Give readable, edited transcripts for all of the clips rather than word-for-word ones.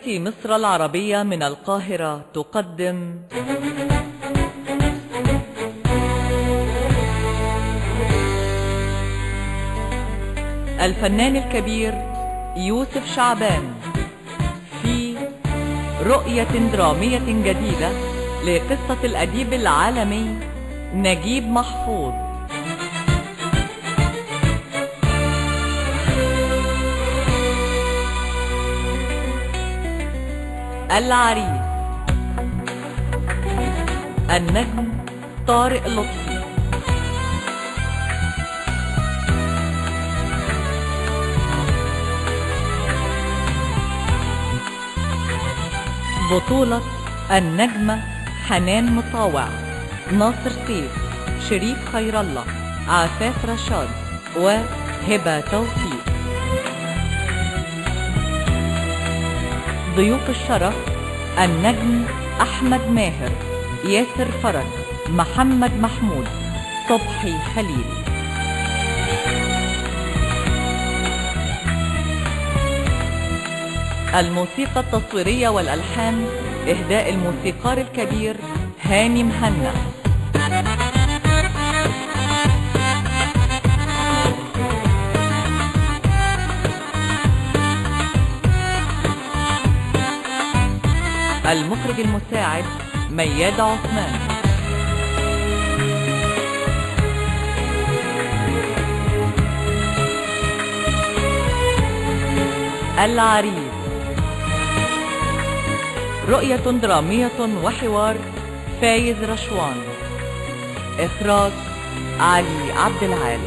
مصر العربية من القاهرة تقدم الفنان الكبير يوسف شعبان في رؤية درامية جديدة لقصة الأديب العالمي نجيب محفوظ. العريس. النجم طارق لطفي. بطولة النجمة حنان مطاوع، ناصر سيف، شريف خير الله، عفاف رشاد، وهبة توفيق. ضيوف الشرف: النجم أحمد ماهر، ياسر فرج، محمد محمود، صبحي خليل. الموسيقى التصويرية والألحان إهداء الموسيقار الكبير هاني مهنا. المخرج المساعد مياد عثمان. العريس. رؤية درامية وحوار فايز رشوان. إخراج علي عبد العال.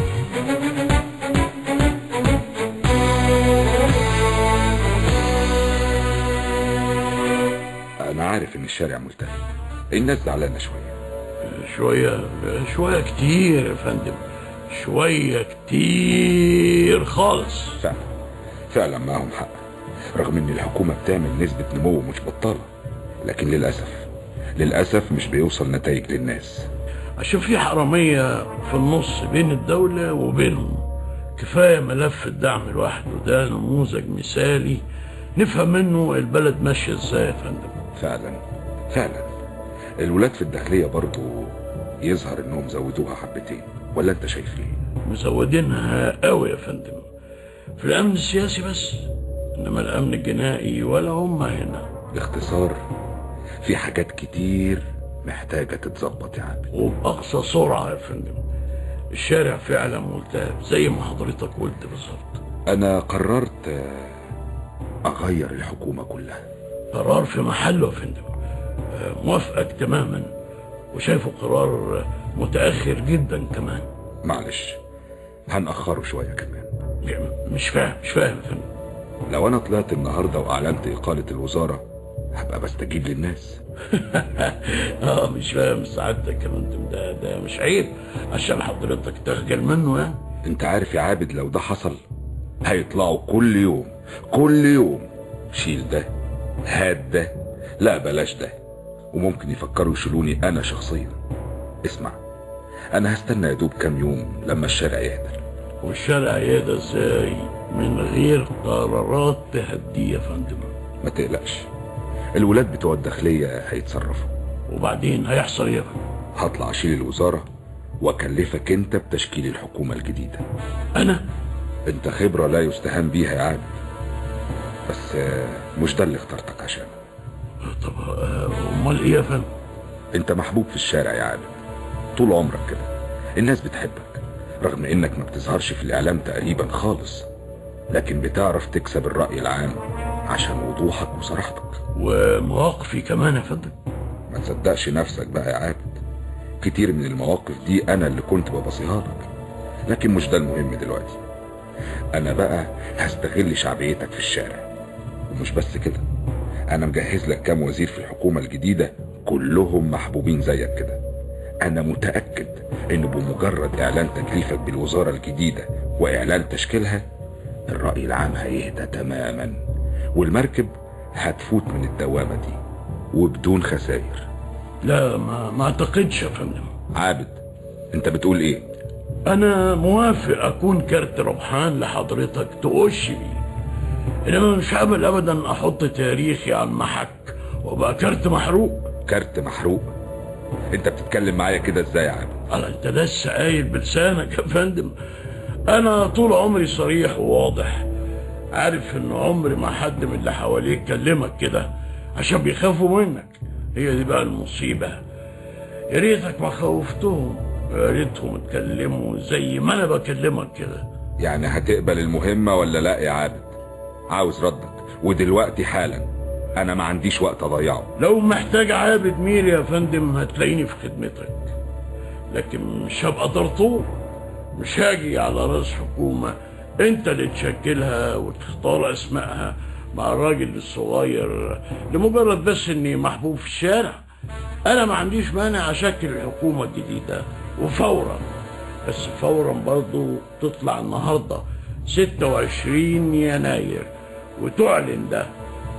أنا عارف إن الشارع ملتهي، الناس زعلانة شوية كتير يا فندم، شوية كتير خالص. فعلا معهم حق، رغم إن الحكومة بتعمل نسبة نمو مش بطالة، لكن للأسف مش بيوصل نتائج للناس، عشان في حرامية في النص بين الدولة وبينهم. كفاية ملف الدعم لوحده، ده نموذج مثالي نفهم منه البلد ماشية ازاي يا فندم. فعلا الولاد في الداخلية برضو يظهر انهم زودوها حبتين، ولا انت شايف ايه؟ مزودينها قوي يا فندم في الامن السياسي بس، انما الامن الجنائي ولا هم هنا. باختصار في حاجات كتير محتاجة تتظبط يا عبد، وبأقصى سرعة يا فندم. الشارع فعلا ملتهب زي ما حضرتك قلت بالظبط. انا قررت اغير الحكومة كلها. قرار في محله يا فندم، موافقك تماما، وشايفه قرار متأخر جدا كمان. معلش هنأخره شوية كمان. مش فاهم يا فندم. لو انا طلعت النهاردة واعلنت اقالة الوزارة هبقى بستجيب للناس. مش فاهم سعادتك يا فندم، ده مش عيب عشان حضرتك تخجل منه يعني. انت عارف يا عابد، لو ده حصل هيطلعوا كل يوم شيل ده، هات ده، لا بلاش ده، وممكن يفكروا يشيلوني انا شخصيا. اسمع، انا هستنى يدوب كام يوم لما الشارع يهدى. والشارع يهدى ازاي من غير قرارات تهديه يا فندم؟ ما تقلقش، الولاد بتوع الداخلية هيتصرفوا. وبعدين هيحصل ايه يا فندم؟ هطلع اشيل الوزارة واكلفك انت بتشكيل الحكومة الجديدة. انا؟ انت خبرة لا يستهان بيها يا عابد، بس مش ده اللي اخترتك عشانه. طب امال ايه يا فندم؟ انت محبوب في الشارع يا عابد، طول عمرك كده الناس بتحبك، رغم انك ما بتظهرش في الاعلام تقريبا خالص، لكن بتعرف تكسب الرأي العام عشان وضوحك وصراحتك ومواقفي كمان يا فندم. ما تصدقش نفسك بقى يا عابد، كتير من المواقف دي انا اللي كنت ببصيها لك، لكن مش ده المهم دلوقتي. انا بقى هستغل شعبيتك في الشارع، ومش بس كده، انا مجهز لك كام وزير في الحكومة الجديدة كلهم محبوبين زيك كده. انا متأكد ان بمجرد اعلان تكليفك بالوزارة الجديدة واعلان تشكيلها، الرأي العام هيهدى تماما، والمركب هتفوت من الدوامة دي وبدون خسائر. لا ما اعتقدش يا فندم. عابد، انت بتقول ايه؟ انا موافق اكون كارت ربحان لحضرتك تقش بيه، انما مش قابل ابدا احط تاريخي على المحك وابقى كارت محروق. كارت محروق؟ انت بتتكلم معايا كده ازاي يا عابد؟ انت لسه قايل بلسانك يا فندم. انا طول عمري صريح وواضح، عارف ان عمري ما حد من اللي حواليك كلمك كده عشان بيخافوا منك. هي دي بقى المصيبة. يا ريتك ما خوفتهم، يا ريتهم اتكلموا زي ما انا بكلمك كده. يعني هتقبل المهمة ولا لا يا عابد؟ عاوز ردك ودلوقتي حالا، انا ما عنديش وقت اضيعه. لو محتاج عابد ميري يا فندم هتلاقيني في خدمتك، لكن مش هبقى طرطور، مش هاجي على راس حكومة انت اللي تشكلها وتختار اسمائها مع الراجل الصغير لمجرد بس اني محبوب في الشارع. انا ما عنديش مانع اشكل الحكومة الجديدة وفورا، بس فورا برضو تطلع النهاردة 26 يناير وتعلن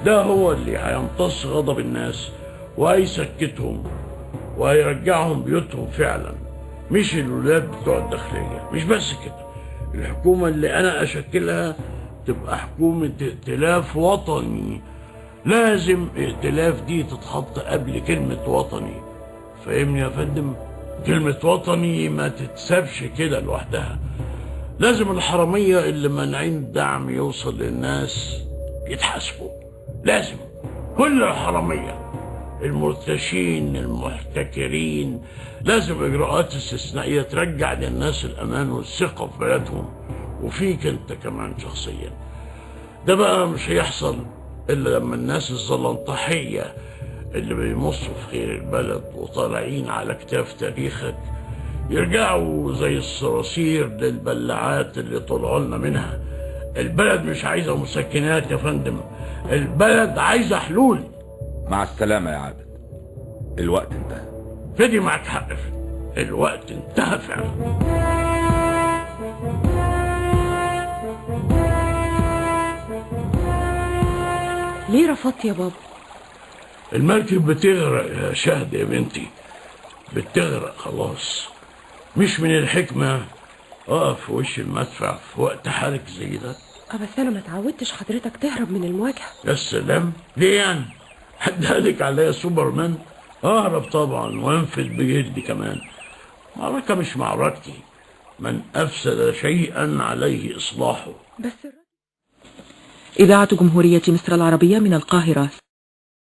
ده هو اللي هيمتص غضب الناس وهيسكتهم وهيرجعهم بيوتهم فعلا، مش الولاد بتوع الداخلية. مش بس كده، الحكومة اللي انا اشكلها تبقى حكومة ائتلاف وطني. لازم ائتلاف دي تتحط قبل كلمة وطني، فاهمني يا فندم؟ كلمة وطني ما تتسابش كده لوحدها. لازم الحرامية اللي مانعين الدعم يوصل للناس يتحاسبوا، لازم كل الحرامية، المرتشين المحتكرين. لازم اجراءات استثنائية ترجع للناس الامان والثقة في بلدهم وفيك انت كمان شخصيا. ده بقى مش هيحصل الا لما الناس الزلنطحية اللي بيمصوا في خير البلد وطالعين على كتاف تاريخك يرجعوا زي الصراصير للبلعات اللي طلعوا لنا منها. البلد مش عايزة مسكنات يا فندم، البلد عايزة حلول. مع السلامة يا عابد، الوقت انتهى. فدي معك حق، الوقت انتهى فعلا. ليه رفضت يا بابا؟ المركب بتغرق يا شهد يا بنتي، بتغرق خلاص. مش من الحكمة اقف في وش المدفع في وقت حرج زي ده. بس انا ما اتعودتش حضرتك تهرب من المواجهة. يا سلام، ليه يعني؟ حد قالك عليا سوبرمان؟ اهرب طبعا وانفذ بجلدي كمان. معركة مش معركتي، من افسد شيئا عليه اصلاحه. بس إذاعة جمهورية مصر العربية من القاهرة.